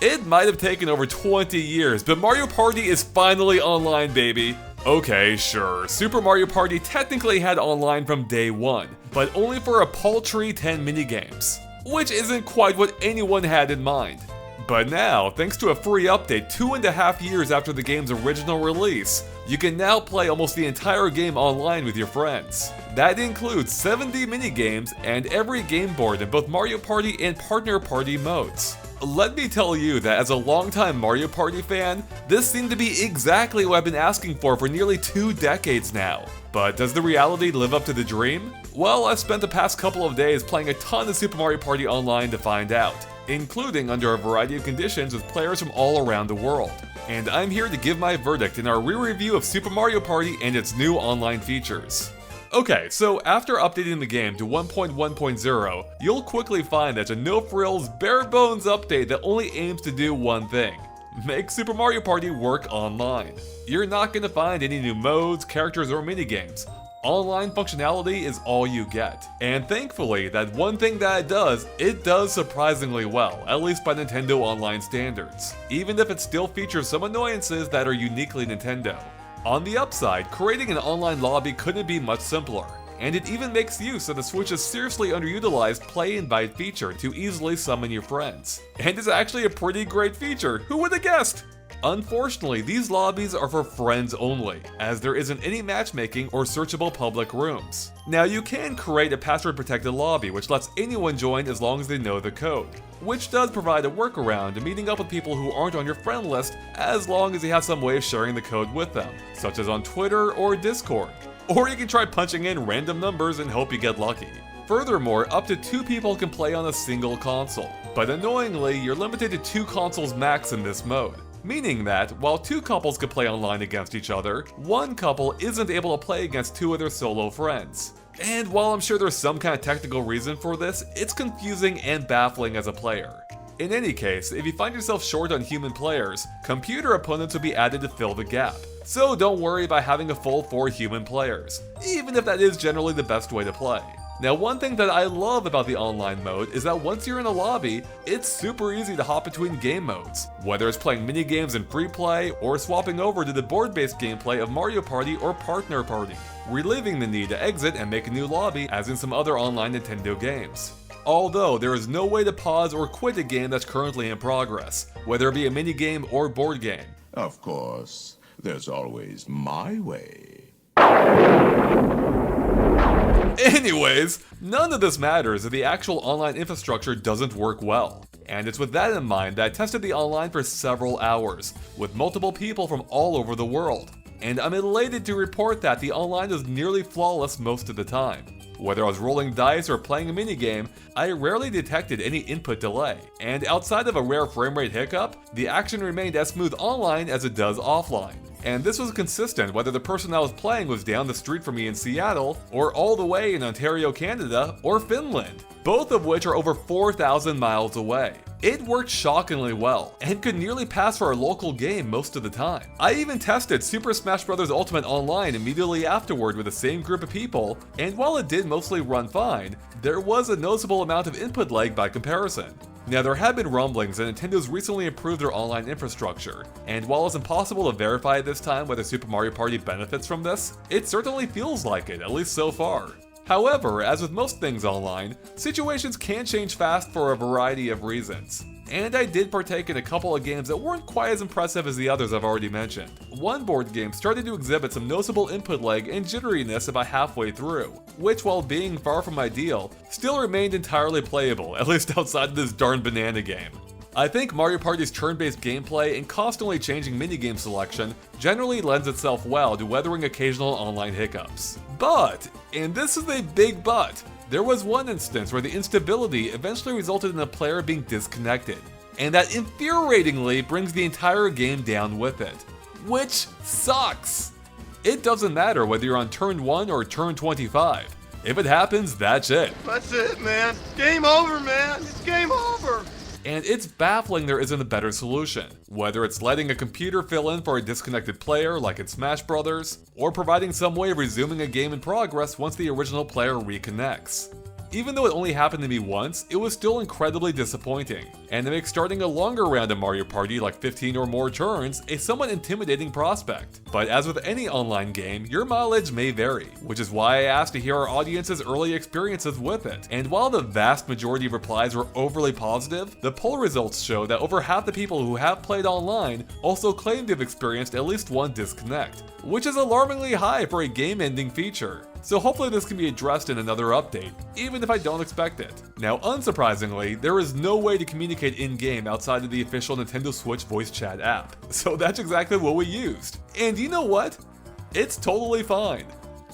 It might have taken over 20 years, but Mario Party is finally online, baby. Okay, sure, Super Mario Party technically had online from day one, but only for a paltry 10 minigames, which isn't quite what anyone had in mind. But now, thanks to a free update 2.5 years after the game's original release, you can now play almost the entire game online with your friends. That includes 70 minigames and every game board in both Mario Party and Partner Party modes. Let me tell you that as a longtime Mario Party fan, this seemed to be exactly what I've been asking for nearly 2 decades now. But does the reality live up to the dream? Well, I've spent the past couple of days playing a ton of Super Mario Party Online to find out, including under a variety of conditions with players from all around the world. And I'm here to give my verdict in our re-review of Super Mario Party and its new online features. Okay, so after updating the game to 1.1.0, you'll quickly find that it's a no-frills, bare-bones update that only aims to do one thing: make Super Mario Party work online. You're not going to find any new modes, characters, or minigames. Online functionality is all you get. And thankfully, that one thing that it does surprisingly well, at least by Nintendo Online standards, even if it still features some annoyances that are uniquely Nintendo. On the upside, creating an online lobby couldn't be much simpler, and it even makes use of the Switch's seriously underutilized Play Invite feature to easily summon your friends. And it's actually a pretty great feature, who would have guessed? Unfortunately, these lobbies are for friends only, as there isn't any matchmaking or searchable public rooms. Now, you can create a password-protected lobby which lets anyone join as long as they know the code, which does provide a workaround to meeting up with people who aren't on your friend list as long as you have some way of sharing the code with them, such as on Twitter or Discord. Or you can try punching in random numbers and hope you get lucky. Furthermore, up to 2 people can play on a single console, but annoyingly, you're limited to 2 consoles max in this mode. Meaning that, while 2 couples could play online against each other, 1 couple isn't able to play against 2 of their solo friends. And while I'm sure there's some kind of technical reason for this, it's confusing and baffling as a player. In any case, if you find yourself short on human players, computer opponents will be added to fill the gap. So don't worry about having a full 4 human players, even if that is generally the best way to play. Now, one thing that I love about the online mode is that once you're in a lobby, it's super easy to hop between game modes, whether it's playing minigames in free play or swapping over to the board-based gameplay of Mario Party or Partner Party, relieving the need to exit and make a new lobby as in some other online Nintendo games. Although there is no way to pause or quit a game that's currently in progress, whether it be a minigame or board game. Of course, there's always my way. Anyways, none of this matters if the actual online infrastructure doesn't work well. And it's with that in mind that I tested the online for several hours, with multiple people from all over the world. And I'm elated to report that the online is nearly flawless most of the time. Whether I was rolling dice or playing a minigame, I rarely detected any input delay, and outside of a rare frame rate hiccup, the action remained as smooth online as it does offline. And this was consistent whether the person I was playing was down the street from me in Seattle, or all the way in Ontario, Canada, or Finland, both of which are over 4,000 miles away. It worked shockingly well, and could nearly pass for a local game most of the time. I even tested Super Smash Bros. Ultimate Online immediately afterward with the same group of people, and while it did mostly run fine, there was a noticeable amount of input lag by comparison. Now, there have been rumblings that Nintendo's recently improved their online infrastructure, and while it's impossible to verify at this time whether Super Mario Party benefits from this, it certainly feels like it, at least so far. However, as with most things online, situations can change fast for a variety of reasons. And I did partake in a couple of games that weren't quite as impressive as the others I've already mentioned. One board game started to exhibit some noticeable input lag and jitteriness about halfway through, which, while being far from ideal, still remained entirely playable, at least outside of this darn banana game. I think Mario Party's turn-based gameplay and constantly changing minigame selection generally lends itself well to weathering occasional online hiccups. But, and this is a big but, there was one instance where the instability eventually resulted in a player being disconnected, and that infuriatingly brings the entire game down with it, which sucks. It doesn't matter whether you're on turn 1 or turn 25. If it happens, that's it. That's it, man. Game over, man. It's game over. And it's baffling there isn't a better solution, whether it's letting a computer fill in for a disconnected player like in Smash Bros, or providing some way of resuming a game in progress once the original player reconnects. Even though it only happened to me once, it was still incredibly disappointing, and it makes starting a longer round of Mario Party, like 15 or more turns, a somewhat intimidating prospect. But as with any online game, your mileage may vary, which is why I asked to hear our audience's early experiences with it. And while the vast majority of replies were overly positive, the poll results show that over half the people who have played online also claim they've experienced at least one disconnect, which is alarmingly high for a game-ending feature. So hopefully this can be addressed in another update, even if I don't expect it. Now unsurprisingly, there is no way to communicate in-game outside of the official Nintendo Switch voice chat app. So that's exactly what we used. And you know what? It's totally fine.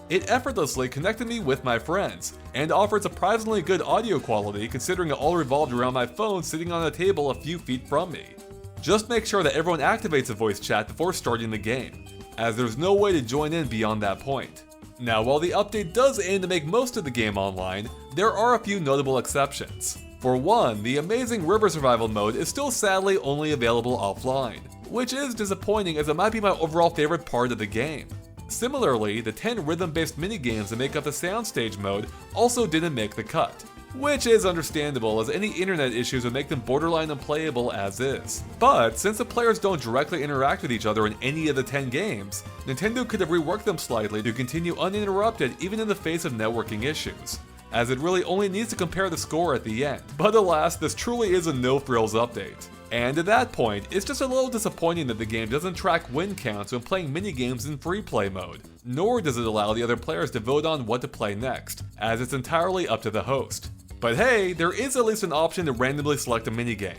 It effortlessly connected me with my friends, and offered surprisingly good audio quality considering it all revolved around my phone sitting on a table a few feet from me. Just make sure that everyone activates the voice chat before starting the game, as there's no way to join in beyond that point. Now, while the update does aim to make most of the game online, there are a few notable exceptions. For one, the amazing River Survival mode is still sadly only available offline, which is disappointing as it might be my overall favorite part of the game. Similarly, the 10 rhythm-based minigames that make up the soundstage mode also didn't make the cut, which is understandable as any internet issues would make them borderline unplayable as is. But since the players don't directly interact with each other in any of the 10 games, Nintendo could have reworked them slightly to continue uninterrupted even in the face of networking issues, as it really only needs to compare the score at the end. But alas, this truly is a no-frills update. And at that point, it's just a little disappointing that the game doesn't track win counts when playing minigames in free play mode, nor does it allow the other players to vote on what to play next, as it's entirely up to the host. But hey, there is at least an option to randomly select a minigame.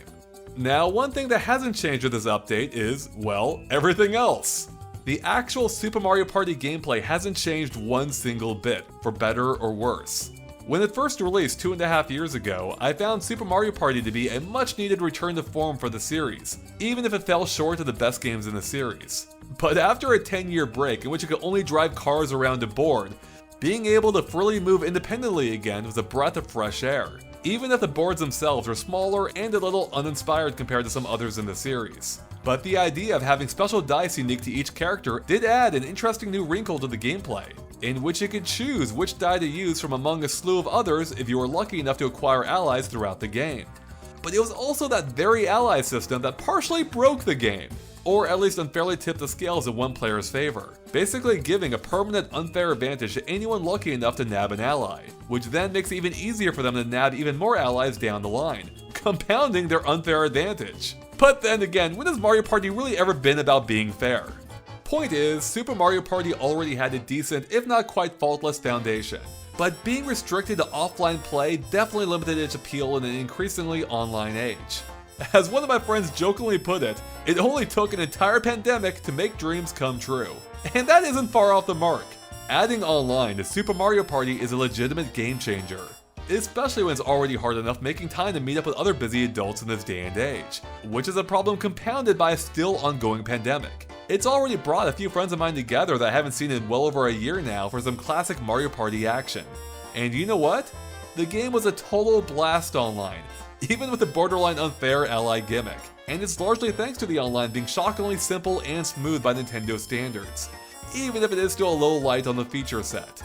Now, one thing that hasn't changed with this update is, well, everything else. The actual Super Mario Party gameplay hasn't changed one single bit, for better or worse. When it first released 2.5 years ago, I found Super Mario Party to be a much needed return to form for the series, even if it fell short of the best games in the series. But after a 10-year break in which you could only drive cars around a board, being able to freely move independently again was a breath of fresh air, even if the boards themselves were smaller and a little uninspired compared to some others in the series. But the idea of having special dice unique to each character did add an interesting new wrinkle to the gameplay, in which you could choose which die to use from among a slew of others if you were lucky enough to acquire allies throughout the game. But it was also that very ally system that partially broke the game, or at least unfairly tipped the scales in one player's favor, basically giving a permanent unfair advantage to anyone lucky enough to nab an ally, which then makes it even easier for them to nab even more allies down the line, compounding their unfair advantage. But then again, when has Mario Party really ever been about being fair? Point is, Super Mario Party already had a decent, if not quite faultless foundation, but being restricted to offline play definitely limited its appeal in an increasingly online age. As one of my friends jokingly put it, it only took an entire pandemic to make dreams come true. And that isn't far off the mark. Adding online to Super Mario Party is a legitimate game changer, especially when it's already hard enough making time to meet up with other busy adults in this day and age, which is a problem compounded by a still ongoing pandemic. It's already brought a few friends of mine together that I haven't seen in well over a year now for some classic Mario Party action. And you know what? The game was a total blast online, even with the borderline unfair ally gimmick. And it's largely thanks to the online being shockingly simple and smooth by Nintendo standards, even if it is still a little light on the feature set.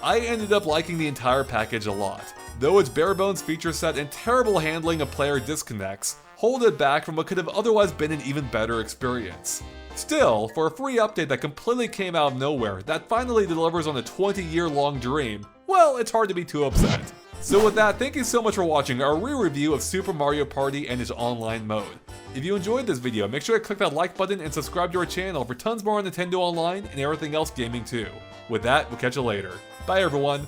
I ended up liking the entire package a lot, though its bare bones feature set and terrible handling of player disconnects hold it back from what could have otherwise been an even better experience. Still, for a free update that completely came out of nowhere that finally delivers on a 20-year-long dream, well, it's hard to be too upset. So with that, thank you so much for watching our re-review of Super Mario Party and its online mode. If you enjoyed this video, make sure to click that like button and subscribe to our channel for tons more on Nintendo Online and everything else gaming too. With that, we'll catch you later. Bye everyone!